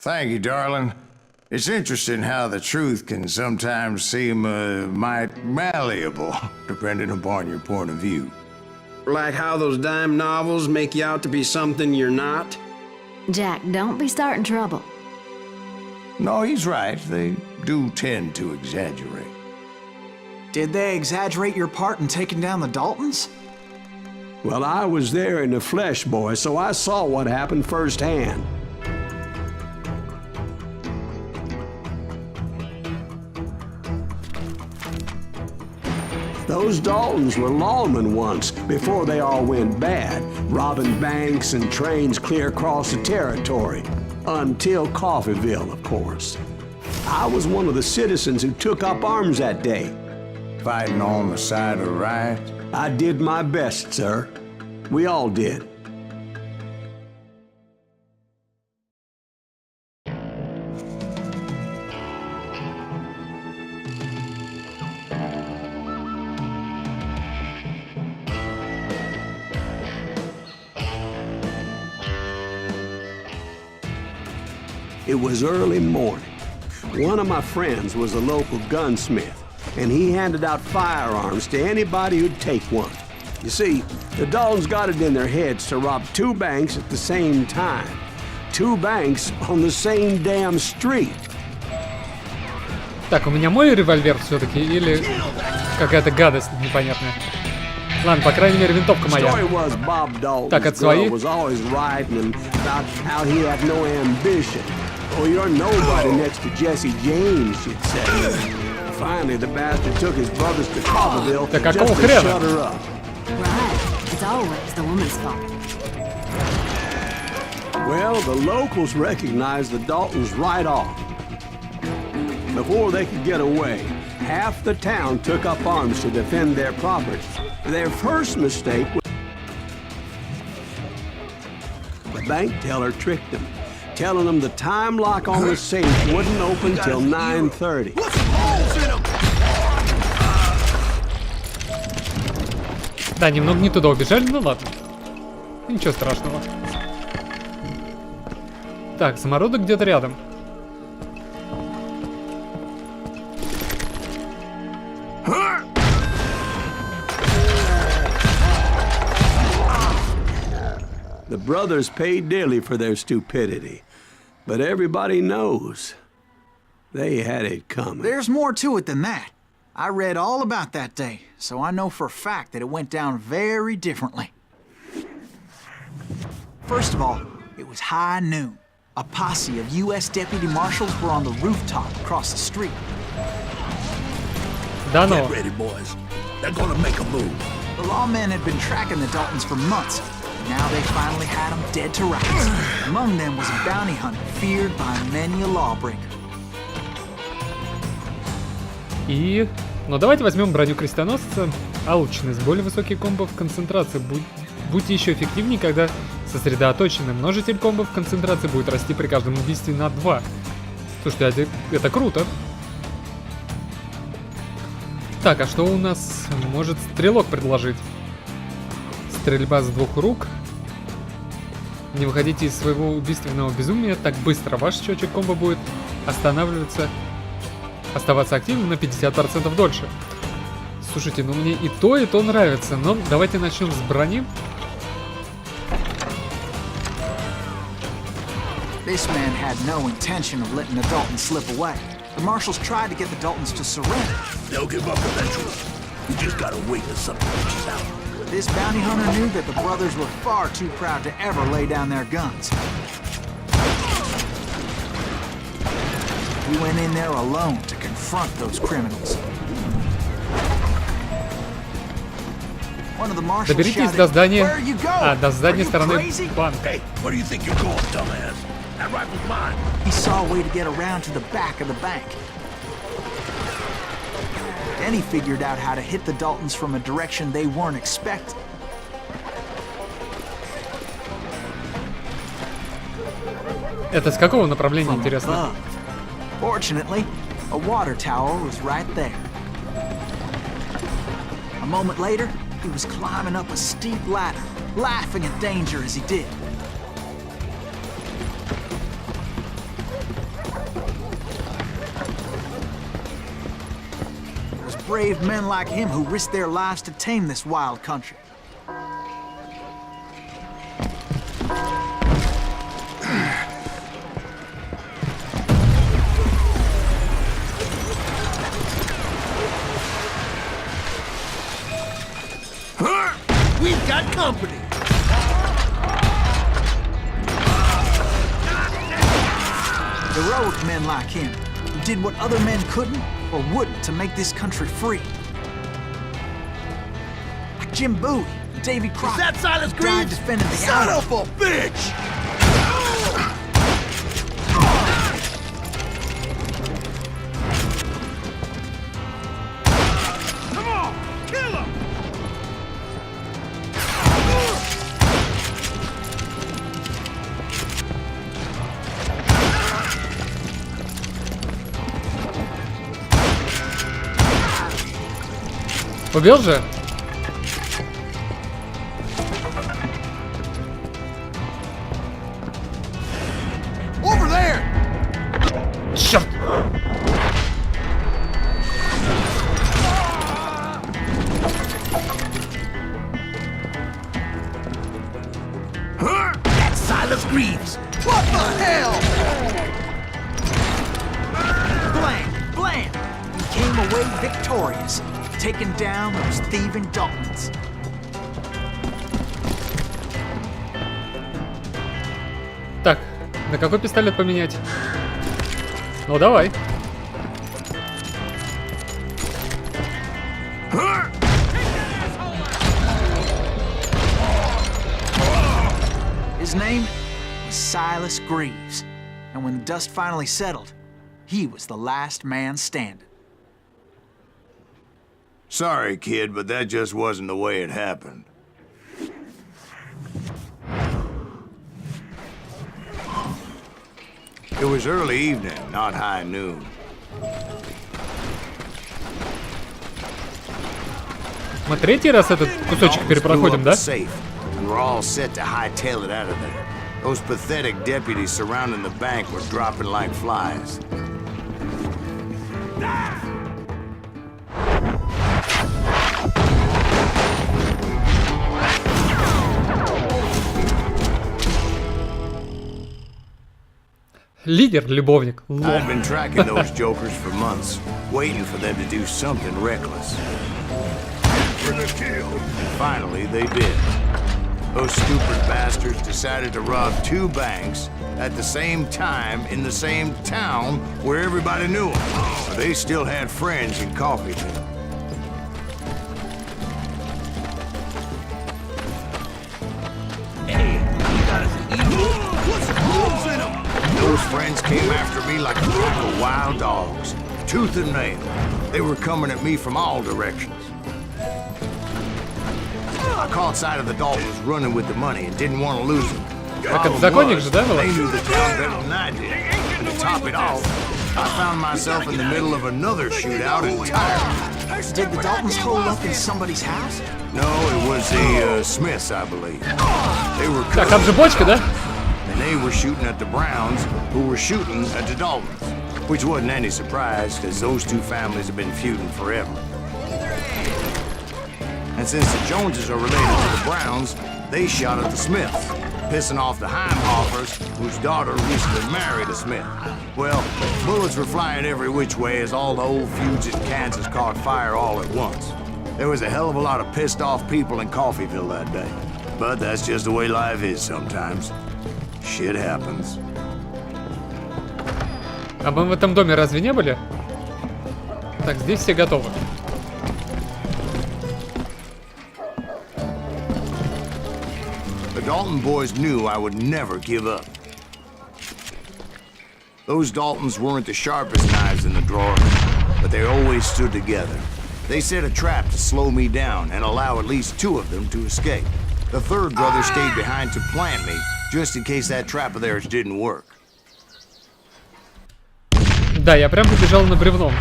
Thank you, darling. It's interesting how the truth can sometimes seem might malleable, depending upon your point of view. Like how those dime novels make you out to be something you're not? Jack, don't be starting trouble. No, he's right. They do tend to exaggerate. Did they exaggerate your part in taking down the Daltons? Well, I was there in the flesh, boy, so I saw what happened firsthand. Those Daltons were lawmen once, before they all went bad, robbing banks and trains clear across the territory. Until Coffeeville, of course. I was one of the citizens who took up arms that day. Fighting on the side of right? I did my best, sir. We all did. It was early morning. One of my friends was a local gunsmith, and he handed out firearms to anybody who'd take one. You see, the Daltons got it in their heads to rob two banks at the same time. Two banks on the same damn street. Так, у меня мой револьвер все-таки или какая-то гадость непонятная? Ладно, по крайней мере, винтовка моя. Так, от своих. Oh, you're nobody next to Jesse James, she'd say. Finally, the bastard took his brothers to Coffeeville just to shut her up. Right. It's always the woman's fault. Well, the locals recognized the Daltons right off. Before they could get away, half the town took up arms to defend their property. Their first mistake was the bank teller tricked them, telling them the time lock on the safe wouldn't open till 9:30. Да, немного не туда убежали, ну ладно. Ничего страшного. Так, самородок где-то рядом. The brothers paid dearly for their stupidity. But everybody knows they had it coming. There's more to it than that. I read all about that day, so I know for a fact that it went down very differently. First of all, it was high noon. A posse of U.S. deputy marshals were on the rooftop across the street. Get ready, boys. They're gonna make a move. The lawmen had been tracking the Daltons for months. Now they finally had them dead to rights. Among them was a bounty hunter feared by many a lawbreaker. И... Ну давайте возьмем броню крестоносца. Алчность. Более высокий комбо в концентрации. Будьте еще эффективнее, когда сосредоточены. Множитель комбо в концентрации будет расти при каждом убийстве на 2. Слушайте, это круто. Так, а что у нас может Стрелок предложить? Стрельба с двух рук. Не выходите из своего убийственного безумия так быстро. Ваш счетчик комбо будет оставаться активным на 50% дольше. Слушайте, ну мне и то нравится. Но давайте начнем с брони. This man had no intention of letting the Daltons slip away. The marshals tried to get the Daltons to surrender. They'll give up eventually. We just gotta wait till something reaches out. This bounty hunter knew that the brothers were far too proud to ever lay down their guns. He went in there alone to confront those criminals. One of the marshals Доберитесь shouted, до здания. "Where are you going? До задней Are you стороны crazy?" банка. Hey, where do you think you're going, dumbass? That rifle's mine. He saw a way to get around to the back of the bank. Then he figured out how to hit the Daltons from a direction they weren't expecting. Это с какого направления, From интересно? above. Fortunately, a water tower was right there. A moment later, he was climbing up a steep ladder, laughing at danger as he did. brave men like him who risked their lives to tame this wild country. We've got company. Heroic men like him, who did what other men couldn't or wouldn't to make this country free. Like Jim Bowie, Davy Crockett, Is that Sylas died Gривз? defending the Son island. of a bitch! Come on, kill him! Убил же? Over there! Черт! That's Sylas Gривз! What the hell? Blam! Blam! He came away victorious, taking down those thieving Daltons. Так, на какой пистолет поменять? Ну давай. His name was Sylas Gривз, and when the dust finally settled, he was the last man standing. Sorry, kid, but that just wasn't the way it happened. It was early evening, not high noon. Мы третий раз этот кусочек перепроходим, да? Safe, and we're all set to hightail it out of there. Those pathetic deputies surrounding the bank were dropping like flies. Лидер, любовник. I'd been tracking those jokers for months, waiting for them to do something reckless. For the kill. Finally, they did. Those stupid bastards decided to rob two banks at the same time in the same town where everybody knew them. They still had friends in Coffeeville. Hey, you got us an eagle? What's the rules in them? Those friends came after me like a pack of wild dogs, tooth and nail. They were coming at me from all directions. I caught sight of the Daltons running with the money and didn't want to lose them. Так это законник же, да, было? They knew the town better than I did. And to top it off, I found myself in the middle of another shootout entirely. Did the Daltons hole up in somebody's house? No, it was the Smiths, I believe. They were Так, там же бочка, да? and they were shooting at the Browns, who were shooting at the Daltons. Which wasn't any surprise, because those two families have been feuding forever. And since the Joneses are related to the Browns, they shot at the Smiths, pissing off the Heimhoffers, whose daughter recently married a Smith. Well, bullets were flying every which way as all the old feuds in Kansas caught fire all at once. There was a hell of a lot of pissed off people in Coffeeville that day. But that's just the way life is sometimes. Shit happens. А мы в этом доме разве не были? Так, здесь все готовы. The Dalton boys knew I would never give up. Those Daltons weren't the sharpest knives in the drawer, but they always stood together. They set a trap to slow me down and allow at least two of them to escape. The third brother stayed behind to plant me, just in case that trap of theirs didn't work. Да, я прям побежал на бревном.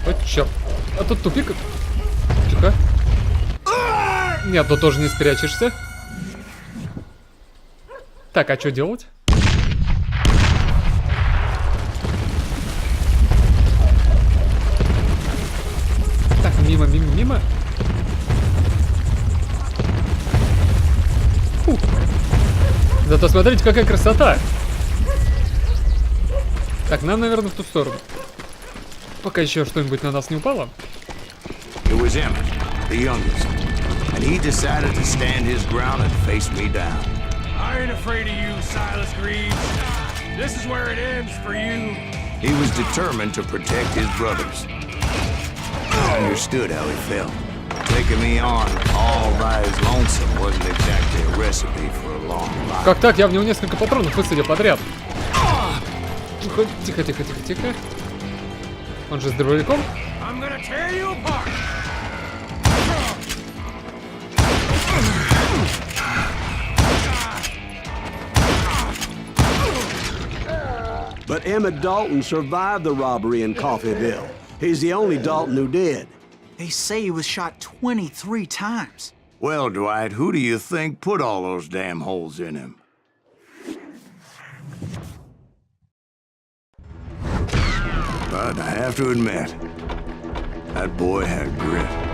Вот черт. А тут тупик. Тихо. Нет, тут тоже не спрячешься. Так, а что делать? Мимо, мимо, мимо. Фу. Зато смотрите, какая красота. Так, нам, наверное, в ту сторону. Пока еще что-нибудь на нас не упало. It was Emmet, the youngest, and he decided to stand his ground and face me down. I ain't afraid of you, Sylas Gривз. This is where it ends for you. He was determined to protect his brothers. I understood how he felt. Taking me on all by his lonesome wasn't exactly a recipe for a long life. Как так? Я в него несколько патронов высадил подряд. Тихо, тихо, тихо, тихо, тихо. Он же с дробовиком. I'm gonna tear you apart. But Emmet Dalton survived the robbery in Coffeeville. He's the only Dalton who did. They say he was shot 23 times. Well, Dwight, who do you think put all those damn holes in him? But I have to admit, that boy had grit.